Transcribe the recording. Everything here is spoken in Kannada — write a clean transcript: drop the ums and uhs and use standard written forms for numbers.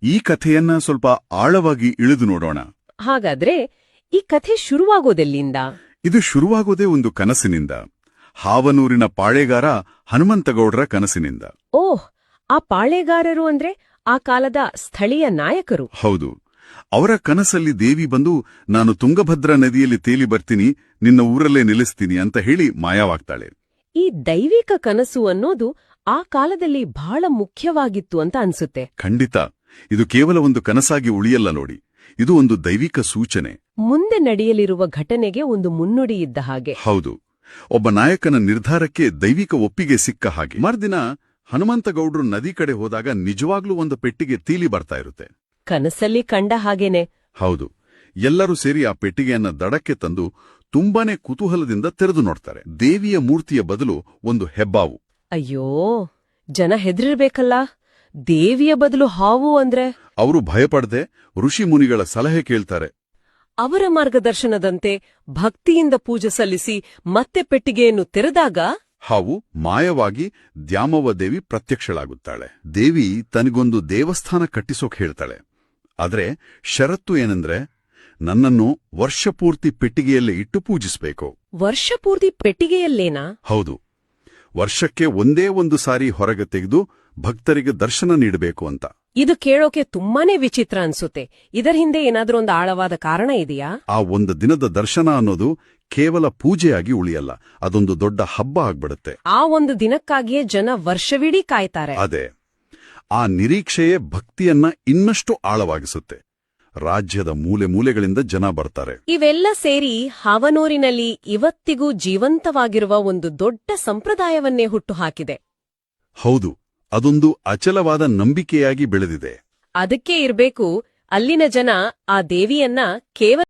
ಈ ಕಥೆಯನ್ನ ಸ್ವಲ್ಪ ಆಳವಾಗಿ ಇಳಿದು ನೋಡೋಣ. ಹಾಗಾದ್ರೆ ಈ ಕಥೆ ಶುರುವಾಗೋದೆಲ್ಲಿಂದ? ಇದು ಶುರುವಾಗೋದೇ ಒಂದು ಕನಸಿನಿಂದ. ಹಾವನೂರಿನ ಪಾಳೆಗಾರ ಹನುಮಂತಗೌಡರ ಕನಸಿನಿಂದ. ಓಹ್, ಆ ಪಾಳೆಗಾರರು ಅಂದ್ರೆ ಆ ಕಾಲದ ಸ್ಥಳೀಯ ನಾಯಕರು. ಹೌದು. ಅವರ ಕನಸಲ್ಲಿ ದೇವಿ ಬಂದು, ನಾನು ತುಂಗಭದ್ರಾ ನದಿಯಲ್ಲಿ ತೇಲಿ ಬರ್ತೀನಿ, ನಿನ್ನ ಊರಲ್ಲೇ ನಿಲ್ಲಿಸ್ತೀನಿ ಅಂತ ಹೇಳಿ ಮಾಯವಾಗ್ತಾಳೆ. ಈ ದೈವಿಕ ಕನಸು ಅನ್ನೋದು ಆ ಕಾಲದಲ್ಲಿ ಬಹಳ ಮುಖ್ಯವಾಗಿತ್ತು ಅಂತ ಅನ್ಸುತ್ತೆ. ಖಂಡಿತ. ಇದು ಕೇವಲ ಒಂದು ಕನಸಾಗಿ ಉಳಿಯಲ್ಲ ನೋಡಿ, ಇದು ಒಂದು ದೈವಿಕ ಸೂಚನೆ. ಮುಂದೆ ನಡೆಯಲಿರುವ ಘಟನೆಗೆ ಒಂದು ಮುನ್ನುಡಿ ಇದ್ದ ಹಾಗೆ. ಹೌದು. ಒಬ್ಬ ನಾಯಕನ ನಿರ್ಧಾರಕ್ಕೆ ದೈವಿಕ ಒಪ್ಪಿಗೆ ಸಿಕ್ಕ ಹಾಗೆ. ಮರ್ದಿನ ಹನುಮಂತಗೌಡ್ರು ನದಿ ಕಡೆ ಹೋದಾಗ ನಿಜವಾಗ್ಲೂ ಒಂದು ಪೆಟ್ಟಿಗೆ ತೀಲಿ ಬರ್ತಾ ಇರುತ್ತೆ. ಕನಸಲ್ಲಿ ಕಂಡ ಹಾಗೇನೆ. ಹೌದು. ಎಲ್ಲರೂ ಸೇರಿ ಆ ಪೆಟ್ಟಿಗೆಯನ್ನ ದಡಕ್ಕೆ ತಂದು ತುಂಬಾನೇ ಕುತೂಹಲದಿಂದ ತೆರೆದು ನೋಡ್ತಾರೆ. ದೇವಿಯ ಮೂರ್ತಿಯ ಬದಲು ಒಂದು ಹೆಬ್ಬಾವು. ಅಯ್ಯೋ, ಜನ ಹೆದರಿರ್ಬೇಕಲ್ಲ. ದೇವಿಯ ಬದಲು ಹಾವು ಅಂದ್ರೆ? ಅವರು ಭಯಪಡದೆ ಋಷಿ ಮುನಿಗಳ ಸಲಹೆ ಕೇಳ್ತಾರೆ. ಅವರ ಮಾರ್ಗದರ್ಶನದಂತೆ ಭಕ್ತಿಯಿಂದ ಪೂಜೆ ಸಲ್ಲಿಸಿ ಮತ್ತೆ ಪೆಟ್ಟಿಗೆಯನ್ನು ತೆರೆದಾಗ ಹಾವು ಮಾಯವಾಗಿ ದ್ಯಾಮವ್ವ ದೇವಿ ಪ್ರತ್ಯಕ್ಷಳಾಗುತ್ತಾಳೆ. ದೇವಿ ತನಗೊಂದು ದೇವಸ್ಥಾನ ಕಟ್ಟಿಸೋಕ್ ಹೇಳ್ತಾಳೆ. ಆದ್ರೆ ಷರತ್ತು ಏನಂದ್ರೆ, ನನ್ನನ್ನು ವರ್ಷಪೂರ್ತಿ ಪೆಟ್ಟಿಗೆಯಲ್ಲೇ ಇಟ್ಟು ಪೂಜಿಸ್ಬೇಕು. ವರ್ಷಪೂರ್ತಿ ಪೆಟ್ಟಿಗೆಯಲ್ಲೇನಾ? ಹೌದು. ವರ್ಷಕ್ಕೆ ಒಂದೇ ಒಂದು ಸಾರಿ ಹೊರಗೆ ತೆಗೆದು ಭಕ್ತರಿಗೆ ದರ್ಶನ ನೀಡಬೇಕು ಅಂತ. ಇದು ಕೇಳೋಕೆ ತುಂಬಾನೇ ವಿಚಿತ್ರ ಅನ್ಸುತ್ತೆ. ಇದರ ಹಿಂದೆ ಏನಾದ್ರೂ ಒಂದು ಆಳವಾದ ಕಾರಣ ಇದೆಯಾ? ಆ ಒಂದು ದಿನದ ದರ್ಶನ ಅನ್ನೋದು ಕೇವಲ ಪೂಜೆಯಾಗಿ ಉಳಿಯಲ್ಲ, ಅದೊಂದು ದೊಡ್ಡ ಹಬ್ಬ ಆಗ್ಬಿಡುತ್ತೆ. ಆ ಒಂದು ದಿನಕ್ಕಾಗಿಯೇ ಜನ ವರ್ಷವಿಡೀ ಕಾಯ್ತಾರೆ. ಅದೇ. ಆ ನಿರೀಕ್ಷೆಯೇ ಭಕ್ತಿಯನ್ನ ಇನ್ನಷ್ಟು ಆಳವಾಗಿಸುತ್ತೆ. ರಾಜ್ಯದ ಮೂಲೆ ಮೂಲೆಗಳಿಂದ ಜನ ಬರ್ತಾರೆ. ಇವೆಲ್ಲ ಸೇರಿ ಹಾವನೂರಿನಲ್ಲಿ ಇವತ್ತಿಗೂ ಜೀವಂತವಾಗಿರುವ ಒಂದು ದೊಡ್ಡ ಸಂಪ್ರದಾಯವನ್ನೇ ಹುಟ್ಟುಹಾಕಿದೆ. ಹೌದು. ಅದೊಂದು ಅಚಲವಾದ ನಂಬಿಕೆಯಾಗಿ ಬೆಳೆದಿದೆ. ಅದಕ್ಕೆ ಇರ್ಬೇಕು ಅಲ್ಲಿನ ಜನ ಆ ದೇವಿಯನ್ನ ಕೇವಲ